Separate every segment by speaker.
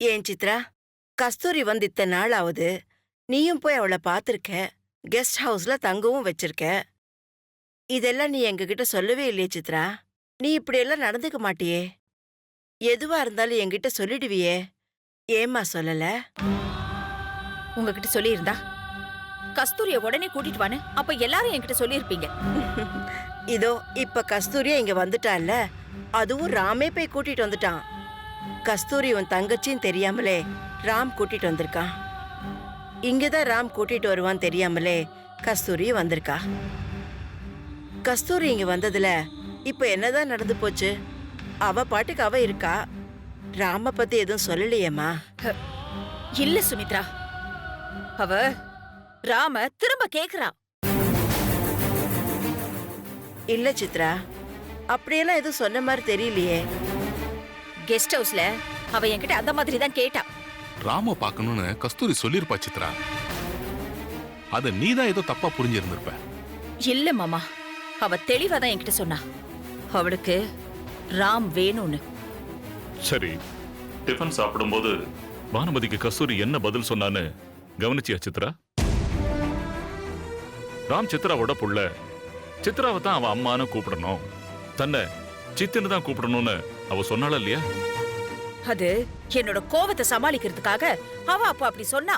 Speaker 1: ஏன் சித்ரா, கஸ்தூரி வந்து இத்தனை நாள் ஆகுது. நீயும் போய் அவளை பார்த்திருக்க. கெஸ்ட் ஹவுஸ்ல தங்கவும் வச்சிருக்க. இதெல்லாம் நீ எங்ககிட்ட சொல்லவே இல்லையே சித்ரா. நீ இப்படியெல்லாம் நடந்துக்க மாட்டியே. எதுவா இருந்தாலும் என்கிட்ட சொல்லிடுவியே. ஏம்மா சொல்லல?
Speaker 2: உங்ககிட்ட சொல்லியிருந்தா கஸ்தூரிய உடனே கூட்டிட்டு வான்னு அப்ப எல்லாரும் என்கிட்ட சொல்லியிருப்பீங்க.
Speaker 1: இதோ இப்ப கஸ்தூரியா இங்க வந்துட்டான்ல, அதுவும் ராமே போய் கூட்டிட்டு வந்துட்டான். கஸ்தூரி உன் தங்கச்சின்னு தெரியாமலே ராம் கூட்டிட்டு வந்திருக்கான். இங்கதான் ராம் கூட்டிட்டு வருவான் தெரியாமலே கஸ்தூரி வந்திருக்கா. கஸ்தூரி இங்க வந்ததுல இப்ப என்னதான் நடந்து போச்சு? அவ பாட்டுக்கு அவ இருக்கா. ராம பத்தி எதுவும் சொல்லலையேம்மா.
Speaker 2: இல்ல சுமித்ரா, அவ ராம திரும்ப கேக்குறா.
Speaker 1: இல்ல சித்ரா, அப்படியெல்லாம் எதுவும் சொன்ன மாதிரி தெரியலையே.
Speaker 2: கெஸ்ட் ஹவுஸ்ல அவ என்கிட்ட அந்த மாதிரி தான் கேட்டா.
Speaker 3: ராம பாக்கணும்னு கஸ்தூரி சொல்லிருப்பா சித்ரா. அத நீதான் ஏதோ தப்பா புரிஞ்சிருந்திருப்ப.
Speaker 2: இல்ல மாமா, அவ தெளிவா தான் என்கிட்ட சொன்னா. அவளுக்கு ராம் வேணும்னு.
Speaker 4: சரி, டிஃபன் சாப்பிடும்போது பானுமதிக்கு கஸ்தூரி என்ன பதில் சொன்னான்னு கவனிச்சியா சித்ரா? ராம் சித்ராவோட புள்ள. சித்ராவை தான் அவ அம்மான்னு கூப்பிடணும், தன்னை சித்துன்னு தான் கூப்பிடணும்னு அவ சொன்னால இல்லையா?
Speaker 2: அது என்னோட கோவத்தை சமாளிக்கிறதுக்காக அவ அப்ப அப்படி சொன்னா.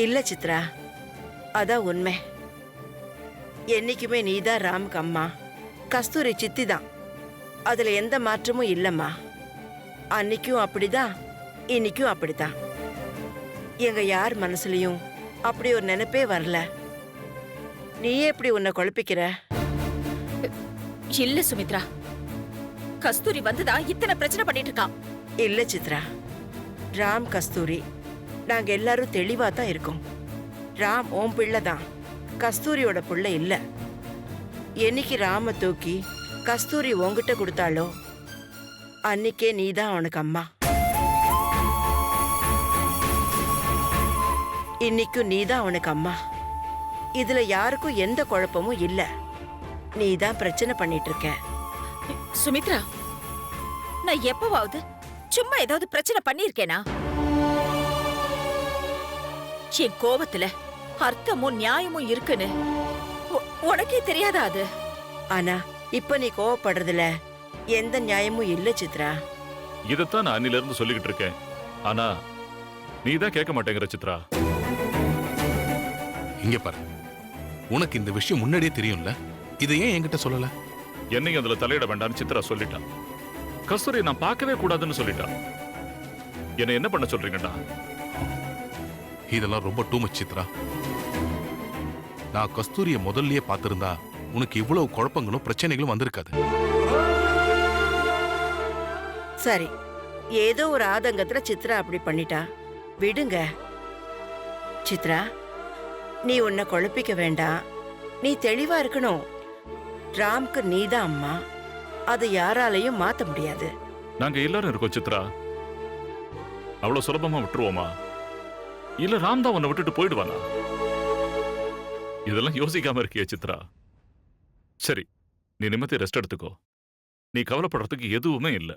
Speaker 1: இல்ல சித்ரா, அதான் உண்மை. என்னைக்குமே நீதான் ராமுக்கு அம்மா, கஸ்தூரி சித்தி தான். அதுல எந்த மாற்றமும் இல்லம்மா. அன்னைக்கும் அப்படிதான், இன்னைக்கும் அப்படிதான். எங்க யார் மனசுலயும் அப்படி ஒரு நினைப்பே வரல. நீயே எப்படி உன்னை குழப்பிக்கிற?
Speaker 2: இல்ல சுமித்ரா, கஸ்தூரி வந்துதான் இத்தனை பிரச்சனை பண்ணிட்டு இருக்கான்.
Speaker 1: இல்ல சித்ரா, ராம் கஸ்தூரி நாங்க எல்லாரும் தெளிவா தான் இருக்கோம். ராம் ஓம் பிள்ளை தான், கஸ்தூரியோட பிள்ளை இல்ல. என்னைக்கு ராம தூக்கி கஸ்தூரி உன்கிட்ட கொடுத்தாளோ அன்னைக்கே நீதான் அவனுக்கு அம்மா. இன்னைக்கும் நீதான் அவனுக்கு அம்மா. இதுல யாருக்கும் எந்த குழப்பமும் இல்ல. நீதான் பிரச்சனை பண்ணிட்டு இருக்க.
Speaker 2: சுமித்ரா, நான் எப்பவாவது சும்மா ஏதாவது பிரச்சனை பண்ணிருக்கேனா? என் கோபத்துல அர்த்தமும் நியாயமும் இருக்குன்னு உனக்கே தெரியாதா அது?
Speaker 1: ஆனா இப்ப நீ கோவப்படுறதுல எந்த நியாயமும் இல்ல சித்ரா.
Speaker 4: இதைத்தான் நான் அன்னில இருந்து சொல்லிக்கிட்டு இருக்கேன். ஆனா நீதான் கேட்க மாட்டேங்கிற சித்ரா.
Speaker 3: இங்க பாரு, உனக்கு இந்த விஷயம் முன்னாடியே தெரியும்ல, இதை ஏன் என்கிட்ட சொல்லல?
Speaker 4: என்னையும் அதுல தலையிட வேண்டாம்னு சித்ரா சொல்லிட்டான். கஸ்தூரி நான் பார்க்கவே கூடாதுன்னு சொல்லிட்டான். என்ன என்ன பண்ண சொல்றீங்கடா?
Speaker 3: இதெல்லாம் ரொம்ப டூ மச் சித்ரா. நான் கஸ்தூரிய முதல்லயே பார்த்திருந்தா உனக்கு இவ்வளவு குழப்பங்களும் பிரச்சனைகளும் வந்திருக்காது.
Speaker 1: சரி, ஏதோ ஒரு ஆதங்கத்துல சித்ரா அப்படி பண்ணிட்டா, விடுங்க. சித்ரா, நீ உன்னை குழப்பிக்க வேண்டாம். நீ தெளிவா இருக்கணும். ராம்க்கு நீதான் அம்மா, அதை யாராலையும் மாத்த முடியாது.
Speaker 4: நாங்க எல்லாரும் இருக்கோம் சித்ரா. அவ்வளவு சுலபமா விட்டுருவோமா? இல்ல ராம் தான் உன்னை விட்டுட்டு போயிடுவானா? இதெல்லாம் யோசிக்காம இருக்கிய சித்ரா. சரி, நீ நிம்மதி ரெஸ்ட் எடுத்துக்கோ. நீ கவலைப்படுறதுக்கு எதுவுமே இல்லை.